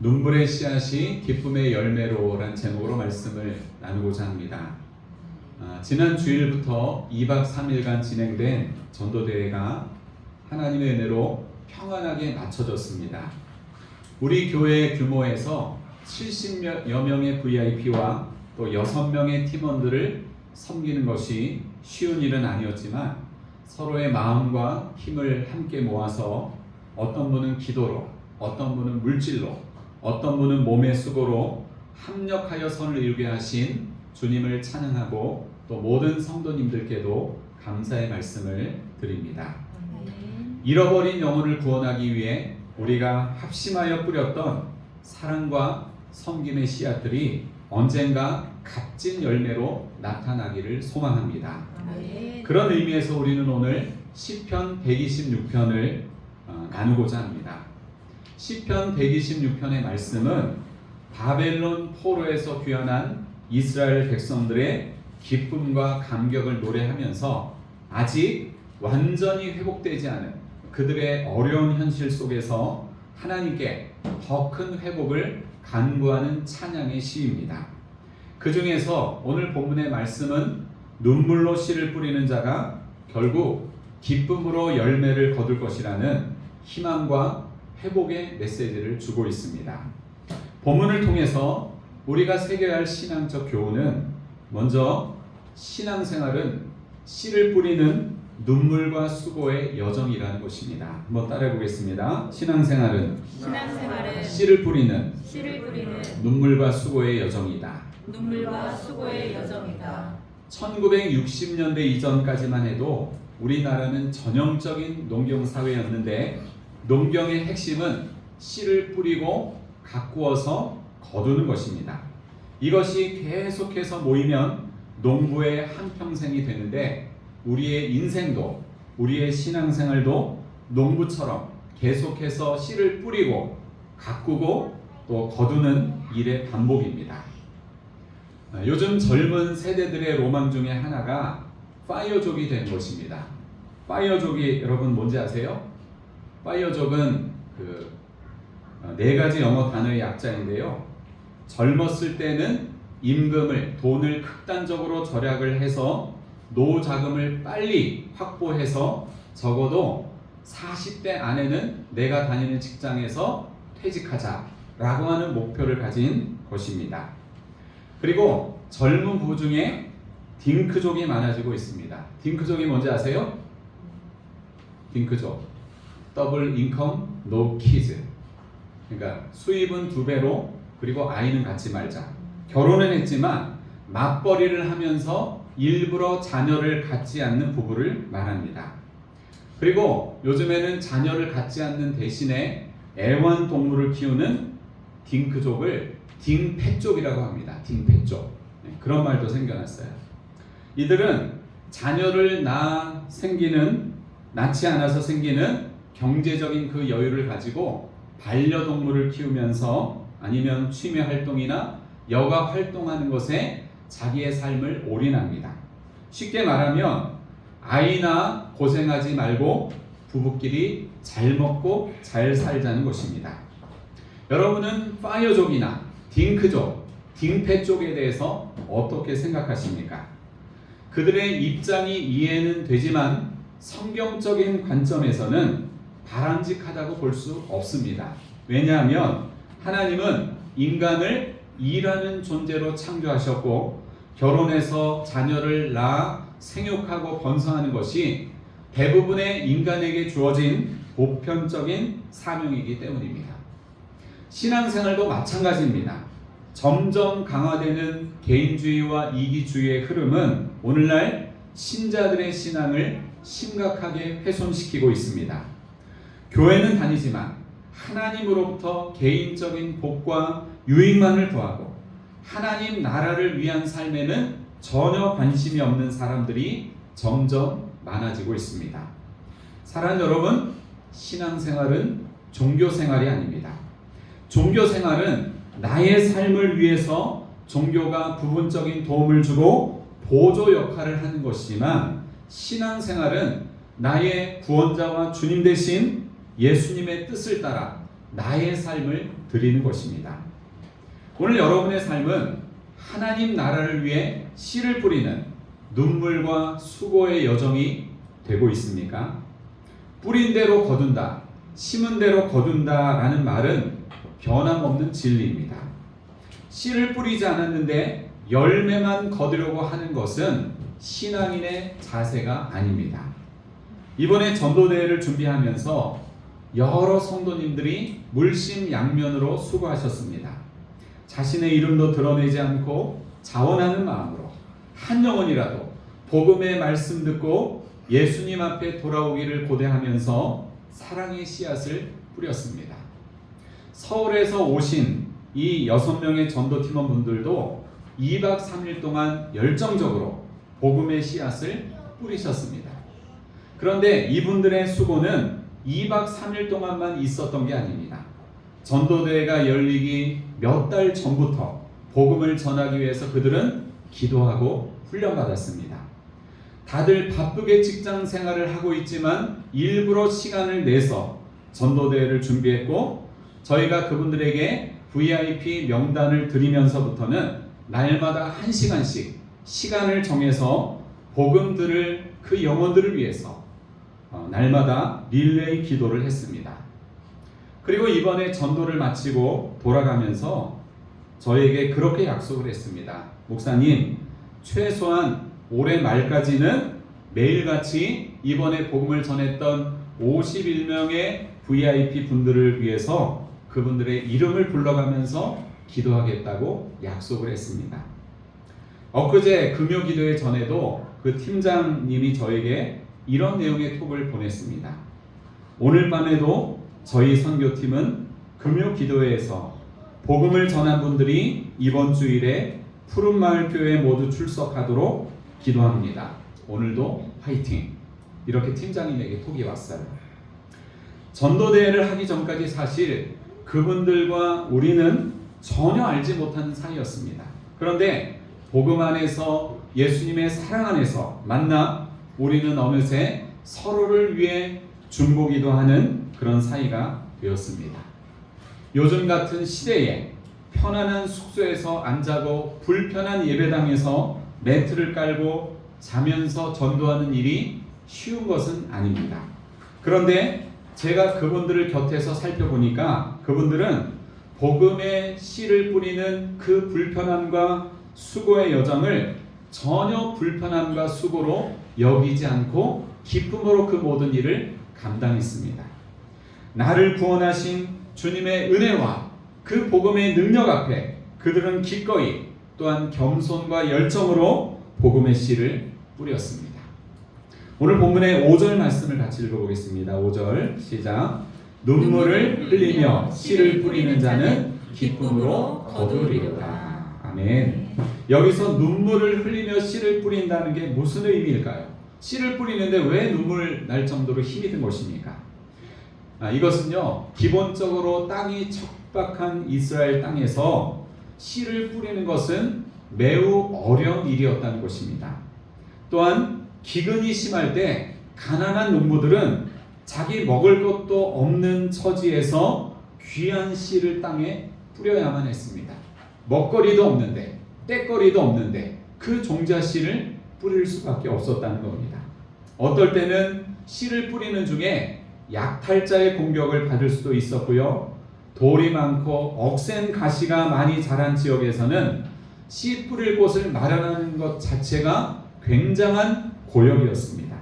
눈물의 씨앗이 기쁨의 열매로란 제목으로 말씀을 나누고자 합니다. 지난 주일부터 2박 3일간 진행된 전도대회가 하나님의 은혜로 평안하게 마쳐졌습니다. 우리 교회 규모에서 70여 명의 VIP와 또 6명의 팀원들을 섬기는 것이 쉬운 일은 아니었지만 서로의 마음과 힘을 함께 모아서 어떤 분은 기도로, 어떤 분은 물질로, 어떤 분은 몸의 수고로 합력하여 선을 이루게 하신 주님을 찬양하고 또 모든 성도님들께도 감사의 말씀을 드립니다. 잃어버린 영혼을 구원하기 위해 우리가 합심하여 뿌렸던 사랑과 섬김의 씨앗들이 언젠가 값진 열매로 나타나기를 소망합니다. 그런 의미에서 우리는 오늘 시편 126편을 나누고자 합니다. 시편 126편의 말씀은 바벨론 포로에서 귀환한 이스라엘 백성들의 기쁨과 감격을 노래하면서 아직 완전히 회복되지 않은 그들의 어려운 현실 속에서 하나님께 더 큰 회복을 간구하는 찬양의 시입니다. 그 중에서 오늘 본문의 말씀은 눈물로 씨를 뿌리는 자가 결국 기쁨으로 열매를 거둘 것이라는 희망과 회복의 메시지를 주고 있습니다. 본문을 통해서 우리가 새겨야 할 신앙적 교훈은 먼저 신앙생활은 씨를 뿌리는 눈물과 수고의 여정이라는 것입니다. 한번 따라해 보겠습니다. 신앙생활은 씨를 뿌리는 눈물과 수고의 여정이다. 1960년대 이전까지만 해도 우리나라는 전형적인 농경 사회였는데 농경의 핵심은 씨를 뿌리고 가꾸어서 거두는 것입니다. 이것이 계속해서 모이면 농부의 한평생이 되는데 우리의 인생도 우리의 신앙생활도 농부처럼 계속해서 씨를 뿌리고 가꾸고 또 거두는 일의 반복입니다. 요즘 젊은 세대들의 로망 중에 하나가 파이어족이 된 것입니다. 파이어족이 여러분 뭔지 아세요? 파이어족은 네 가지 영어 단어의 약자인데요. 젊었을 때는 임금을, 돈을 극단적으로 절약을 해서 노후 자금을 빨리 확보해서 적어도 40대 안에는 내가 다니는 직장에서 퇴직하자라고 하는 목표를 가진 것입니다. 그리고 젊은 부부 중에 딩크족이 많아지고 있습니다. 딩크족이 뭔지 아세요? 딩크족, 더블 인컴, 노 키즈. 그러니까 수입은 2배로 그리고 아이는 갖지 말자. 결혼은 했지만 맞벌이를 하면서 일부러 자녀를 갖지 않는 부부를 말합니다. 그리고 요즘에는 자녀를 갖지 않는 대신에 애완동물을 키우는 딩크족을 딩펫족이라고 합니다. 딩펫족. 그런 말도 생겨났어요. 이들은 자녀를 낳지 않아서 생기는 경제적인 그 여유를 가지고 반려동물을 키우면서 아니면 취미 활동이나 여가 활동하는 것에 자기의 삶을 올인합니다. 쉽게 말하면 아이나 고생하지 말고 부부끼리 잘 먹고 잘 살자는 것입니다. 여러분은 파이어족이나 딩크족, 딩펫족에 대해서 어떻게 생각하십니까? 그들의 입장이 이해는 되지만 성경적인 관점에서는 바람직하다고 볼 수 없습니다. 왜냐하면 하나님은 인간을 일하는 존재로 창조하셨고 결혼해서 자녀를 낳아 생육하고 번성하는 것이 대부분의 인간에게 주어진 보편적인 사명이기 때문입니다. 신앙생활도 마찬가지입니다. 점점 강화되는 개인주의와 이기주의의 흐름은 오늘날 신자들의 신앙을 심각하게 훼손시키고 있습니다. 교회는 다니지만 하나님으로부터 개인적인 복과 유익만을 구하고 하나님 나라를 위한 삶에는 전혀 관심이 없는 사람들이 점점 많아지고 있습니다. 사랑하는 여러분, 신앙생활은 종교생활이 아닙니다. 종교생활은 나의 삶을 위해서 종교가 부분적인 도움을 주고 보조 역할을 하는 것이지만 신앙생활은 나의 구원자와 주님 되신 예수님의 뜻을 따라 나의 삶을 드리는 것입니다. 오늘 여러분의 삶은 하나님 나라를 위해 씨를 뿌리는 눈물과 수고의 여정이 되고 있습니까? 뿌린 대로 거둔다, 심은 대로 거둔다 라는 말은 변함없는 진리입니다. 씨를 뿌리지 않았는데 열매만 거두려고 하는 것은 신앙인의 자세가 아닙니다. 이번에 전도대회를 준비하면서 여러 성도님들이 물심양면으로 수고하셨습니다. 자신의 이름도 드러내지 않고 자원하는 마음으로 한 영혼이라도 복음의 말씀 듣고 예수님 앞에 돌아오기를 고대하면서 사랑의 씨앗을 뿌렸습니다. 서울에서 오신 이 6명의 전도팀원분들도 2박 3일 동안 열정적으로 복음의 씨앗을 뿌리셨습니다. 그런데 이분들의 수고는 2박 3일 동안만 있었던 게 아닙니다. 전도대회가 열리기 몇 달 전부터 복음을 전하기 위해서 그들은 기도하고 훈련받았습니다. 다들 바쁘게 직장 생활을 하고 있지만 일부러 시간을 내서 전도대회를 준비했고, 저희가 그분들에게 VIP 명단을 드리면서부터는 날마다 1시간씩 시간을 정해서 복음 들을 그 영혼들을 위해서 날마다 릴레이 기도를 했습니다. 그리고 이번에 전도를 마치고 돌아가면서 저에게 그렇게 약속을 했습니다. 목사님, 최소한 올해 말까지는 매일같이 이번에 복음을 전했던 51명의 VIP 분들을 위해서 그분들의 이름을 불러가면서 기도하겠다고 약속을 했습니다. 엊그제 금요기도회 전에도 그 팀장님이 저에게 이런 내용의 톡을 보냈습니다. 오늘 밤에도 저희 선교팀은 금요기도회에서 복음을 전한 분들이 이번 주일에 푸른마을교회에 모두 출석하도록 기도합니다. 오늘도 화이팅! 이렇게 팀장님에게 톡이 왔어요. 전도대회를 하기 전까지 사실 그분들과 우리는 전혀 알지 못하는 사이였습니다. 그런데 복음 안에서 예수님의 사랑 안에서 만나 우리는 어느새 서로를 위해 중보기도 하는 그런 사이가 되었습니다. 요즘 같은 시대에 편안한 숙소에서 안 자고 불편한 예배당에서 매트를 깔고 자면서 전도하는 일이 쉬운 것은 아닙니다. 그런데 제가 그분들을 곁에서 살펴보니까 그분들은 복음의 씨를 뿌리는 그 불편함과 수고의 여정을 전혀 불편함과 수고로 여기지 않고 기쁨으로 그 모든 일을 감당했습니다. 나를 구원하신 주님의 은혜와 그 복음의 능력 앞에 그들은 기꺼이 또한 겸손과 열정으로 복음의 씨를 뿌렸습니다. 오늘 본문의 5절 말씀을 같이 읽어보겠습니다. 5절 시작. 눈물을 흘리며 씨를 뿌리는 자는 기쁨으로 거두리로다. 아멘. 여기서 눈물을 흘리며 씨를 뿌린다는 게 무슨 의미일까요? 씨를 뿌리는데 왜 눈물 날 정도로 힘이 든 것입니까? 이것은요, 기본적으로 땅이 척박한 이스라엘 땅에서 씨를 뿌리는 것은 매우 어려운 일이었다는 것입니다. 또한 기근이 심할 때 가난한 농부들은 자기 먹을 것도 없는 처지에서 귀한 씨를 땅에 뿌려야만 했습니다. 먹거리도 없는데, 떼거리도 없는데 그 종자 씨를 뿌릴 수밖에 없었다는 겁니다. 어떨 때는 씨를 뿌리는 중에 약탈자의 공격을 받을 수도 있었고요. 돌이 많고 억센 가시가 많이 자란 지역에서는 씨 뿌릴 곳을 마련하는 것 자체가 굉장한 고역이었습니다.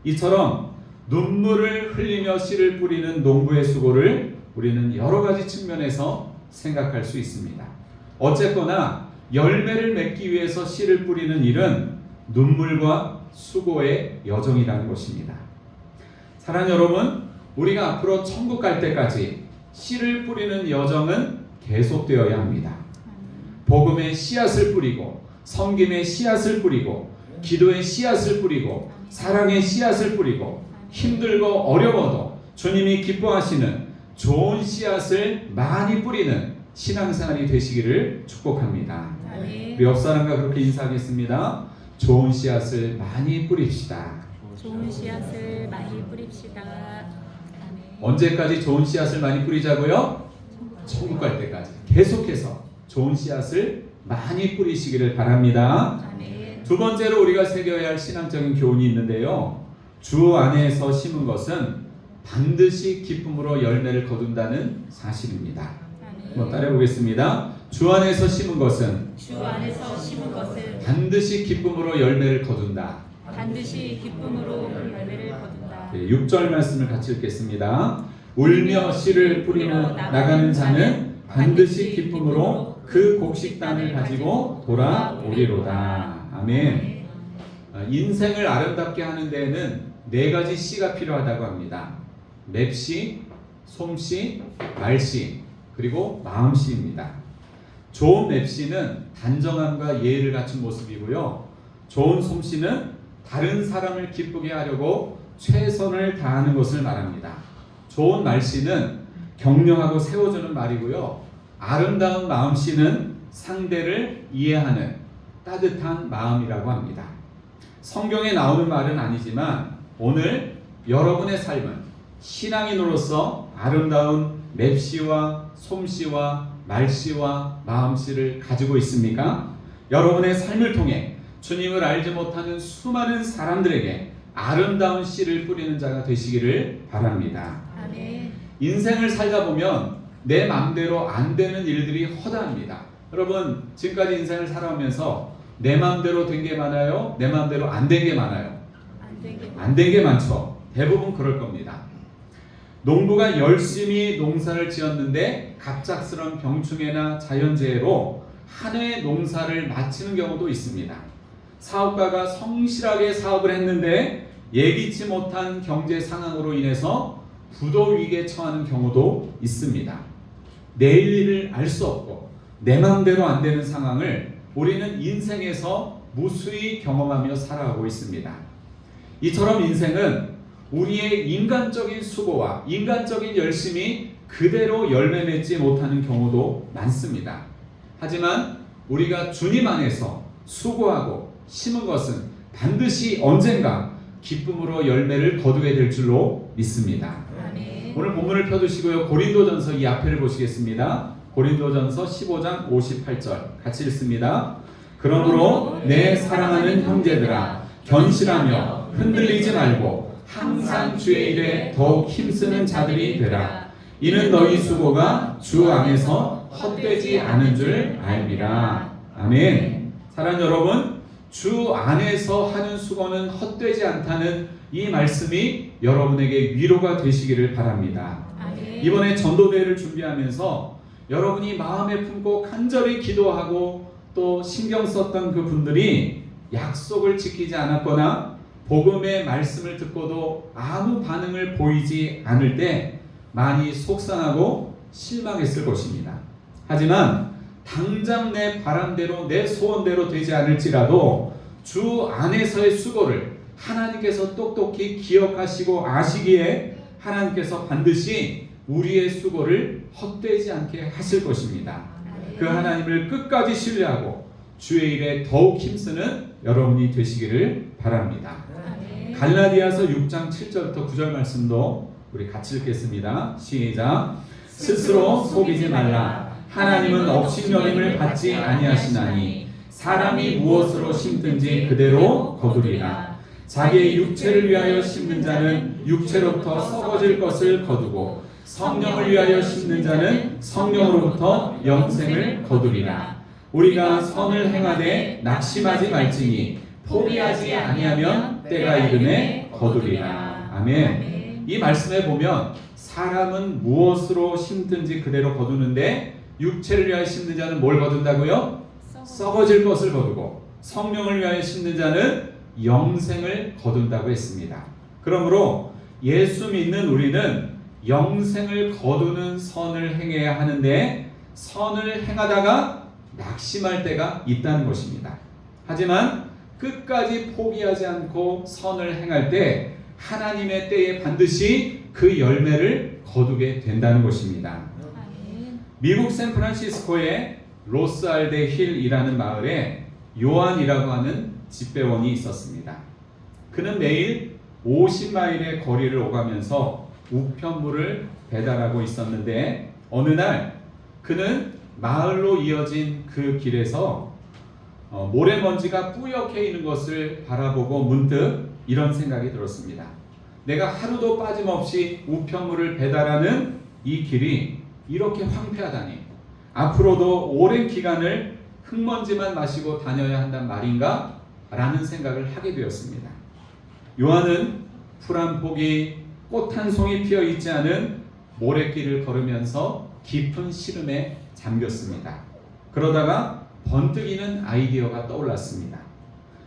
이처럼 눈물을 흘리며 씨를 뿌리는 농부의 수고를 우리는 여러 가지 측면에서 생각할 수 있습니다. 어쨌거나 열매를 맺기 위해서 씨를 뿌리는 일은 눈물과 수고의 여정이라는 것입니다. 사랑하는 여러분, 우리가 앞으로 천국 갈 때까지 씨를 뿌리는 여정은 계속되어야 합니다. 복음의 씨앗을 뿌리고, 섬김의 씨앗을 뿌리고, 기도의 씨앗을 뿌리고, 사랑의 씨앗을 뿌리고, 힘들고 어려워도 주님이 기뻐하시는 좋은 씨앗을 많이 뿌리는 신앙생활이 되시기를 축복합니다. 우리 옆 사람과 그렇게 인사하겠습니다. 좋은 씨앗을 많이 뿌립시다. 좋은 씨앗을 많이 뿌립시다. 아멘. 언제까지 좋은 씨앗을 많이 뿌리자고요? 천국 갈 때까지 계속해서 좋은 씨앗을 많이 뿌리시기를 바랍니다. 두 번째로 우리가 새겨야 할 신앙적인 교훈이 있는데요. 주 안에서 심은 것은 반드시 기쁨으로 열매를 거둔다는 사실입니다. 한번 따라해 보겠습니다. 주 안에서 심은 것은 반드시 기쁨으로 열매를 거둔다. 반드시 기쁨으로 열매를 거둔다. 6절 말씀을 같이 읽겠습니다. 울며 씨를 뿌리며 나가는 자는 반드시 기쁨으로 그 곡식단을 가지고 돌아오리로다. 아멘. 인생을 아름답게 하는 데에는 4가지 씨가 필요하다고 합니다. 맵씨, 솜씨, 말씨, 그리고 마음씨입니다. 좋은 맵씨는 단정함과 예의를 갖춘 모습이고요. 좋은 솜씨는 다른 사람을 기쁘게 하려고 최선을 다하는 것을 말합니다. 좋은 말씨는 격려하고 세워주는 말이고요. 아름다운 마음씨는 상대를 이해하는 따뜻한 마음이라고 합니다. 성경에 나오는 말은 아니지만 오늘 여러분의 삶은 신앙인으로서 아름다운 맵씨와 솜씨와 말씨와 마음씨를 가지고 있습니까? 여러분의 삶을 통해 주님을 알지 못하는 수많은 사람들에게 아름다운 씨를 뿌리는 자가 되시기를 바랍니다. 아멘. 인생을 살다 보면 내 마음대로 안 되는 일들이 허다합니다. 여러분 지금까지 인생을 살아오면서 내 마음대로 된 게 많아요? 내 마음대로 안 된 게 많아요? 안 된 게 많죠. 대부분 그럴 겁니다. 농부가 열심히 농사를 지었는데 갑작스러운 병충해나 자연재해로 한 해 농사를 마치는 경우도 있습니다. 사업가가 성실하게 사업을 했는데 예기치 못한 경제 상황으로 인해서 부도 위기에 처하는 경우도 있습니다. 내일 일을 알 수 없고 내 마음대로 안 되는 상황을 우리는 인생에서 무수히 경험하며 살아가고 있습니다. 이처럼 인생은 우리의 인간적인 수고와 인간적인 열심이 그대로 열매 맺지 못하는 경우도 많습니다. 하지만 우리가 주님 안에서 수고하고 심은 것은 반드시 언젠가 기쁨으로 열매를 거두게 될 줄로 믿습니다. 아멘. 오늘 본문을 펴두시고요. 고린도전서 이 앞에를 보시겠습니다. 고린도전서 15장 58절 같이 읽습니다. 그러므로 내 사랑하는 형제들아 견실하며 흔들리지 말고 항상 주의 일에 더욱 힘쓰는 자들이 되라. 이는 너희 수고가 주 안에서 헛되지 않은 줄 알미라. 아멘. 사랑하는 여러분, 주 안에서 하는 수고는 헛되지 않다는 이 말씀이 여러분에게 위로가 되시기를 바랍니다. 아멘. 이번에 전도대회를 준비하면서 여러분이 마음에 품고 간절히 기도하고 또 신경 썼던 그 분들이 약속을 지키지 않았거나 복음의 말씀을 듣고도 아무 반응을 보이지 않을 때 많이 속상하고 실망했을 것입니다. 하지만 당장 내 바람대로 내 소원대로 되지 않을지라도 주 안에서의 수고를 하나님께서 똑똑히 기억하시고 아시기에 하나님께서 반드시 우리의 수고를 헛되지 않게 하실 것입니다. 그 하나님을 끝까지 신뢰하고 주의 일에 더욱 힘쓰는 여러분이 되시기를 바랍니다. 갈라디아서 6장 7절부터 9절 말씀도 우리 같이 읽겠습니다. 시작. 스스로 속이지 말라. 하나님은 업신여김을 받지 아니하시나니 사람이 무엇으로 심든지 그대로 거두리라. 자기의 육체를 위하여 심는 자는 육체로부터 썩어질 것을 거두고 성령을 위하여 심는 자는 성령으로부터 영생을 거두리라. 우리가 선을 행하되 낙심하지 말지니 포기하지 아니하면 때가 이름에 거두리라. 아멘. 이 말씀에 보면 사람은 무엇으로 심든지 그대로 거두는데 육체를 위하여 심는 자는 뭘 거둔다고요? 썩어질 것을 거두고 성령을 위하여 심는 자는 영생을 거둔다고 했습니다. 그러므로 예수 믿는 우리는 영생을 거두는 선을 행해야 하는데 선을 행하다가 낙심할 때가 있다는 것입니다. 하지만 끝까지 포기하지 않고 선을 행할 때 하나님의 때에 반드시 그 열매를 거두게 된다는 것입니다. 미국 샌프란시스코의 로스알데 힐이라는 마을에 요한이라고 하는 집배원이 있었습니다. 그는 매일 50마일의 거리를 오가면서 우편물을 배달하고 있었는데 어느 날 그는 마을로 이어진 그 길에서 모래먼지가 뿌옇게 있는 것을 바라보고 문득 이런 생각이 들었습니다. 내가 하루도 빠짐없이 우편물을 배달하는 이 길이 이렇게 황폐하다니, 앞으로도 오랜 기간을 흙먼지만 마시고 다녀야 한단 말인가? 라는 생각을 하게 되었습니다. 요한은 풀 한 폭이 꽃 한 송이 피어 있지 않은 모래길을 걸으면서 깊은 시름에 잠겼습니다. 그러다가 번뜩이는 아이디어가 떠올랐습니다.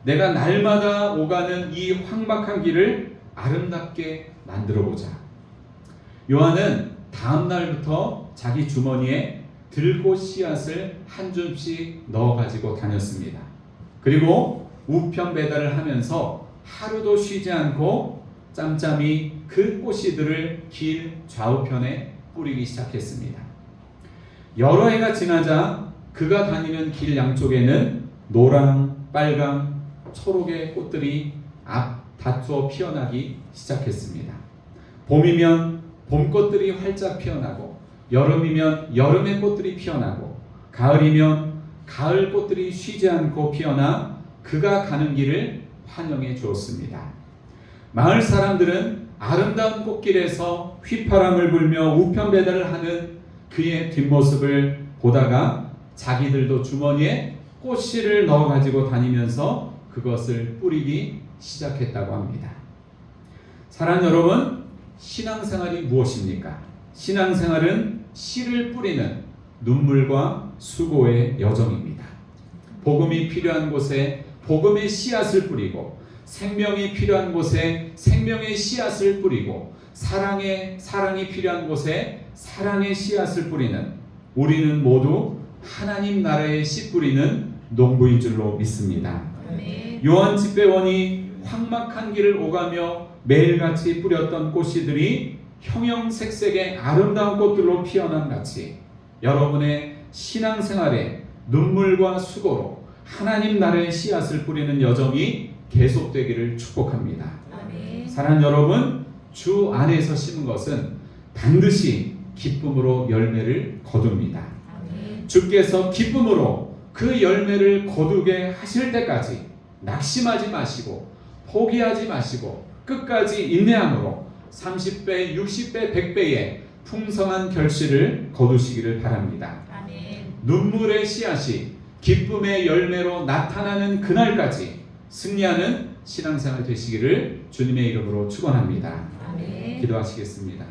내가 날마다 오가는 이 황박한 길을 아름답게 만들어보자. 요한은 다음 날부터 자기 주머니에 들꽃 씨앗을 한 줌씩 넣어 가지고 다녔습니다. 그리고 우편 배달을 하면서 하루도 쉬지 않고 짬짬이 그 꽃씨들을 길 좌우편에 뿌리기 시작했습니다. 여러 해가 지나자 그가 다니는 길 양쪽에는 노랑, 빨강, 초록의 꽃들이 다투어 피어나기 시작했습니다. 봄이면 봄꽃들이 활짝 피어나고, 여름이면 여름의 꽃들이 피어나고, 가을이면 가을 꽃들이 쉬지 않고 피어나 그가 가는 길을 환영해 주었습니다. 마을 사람들은 아름다운 꽃길에서 휘파람을 불며 우편 배달을 하는 그의 뒷모습을 보다가 자기들도 주머니에 꽃씨를 넣어 가지고 다니면서 그것을 뿌리기 시작했다고 합니다. 사랑하는 여러분, 신앙생활이 무엇입니까? 신앙생활은 씨를 뿌리는 눈물과 수고의 여정입니다. 복음이 필요한 곳에 복음의 씨앗을 뿌리고, 생명이 필요한 곳에 생명의 씨앗을 뿌리고, 사랑이 필요한 곳에 사랑의 씨앗을 뿌리는, 우리는 모두 하나님 나라의 씨 뿌리는 농부인 줄로 믿습니다. 아멘. 요한 집배원이 황막한 길을 오가며 매일같이 뿌렸던 꽃씨들이 형형색색의 아름다운 꽃들로 피어난 같이, 여러분의 신앙생활에 눈물과 수고로 하나님 나라의 씨앗을 뿌리는 여정이 계속되기를 축복합니다. 아멘. 사랑하는 여러분, 주 안에서 심은 것은 반드시 기쁨으로 열매를 거둡니다. 아멘. 주께서 기쁨으로 그 열매를 거두게 하실 때까지 낙심하지 마시고 포기하지 마시고 끝까지 인내함으로 30배, 60배, 100배의 풍성한 결실을 거두시기를 바랍니다. 아멘. 눈물의 씨앗이 기쁨의 열매로 나타나는 그날까지 승리하는 신앙생활 되시기를 주님의 이름으로 축원합니다. 아멘. 기도하시겠습니다.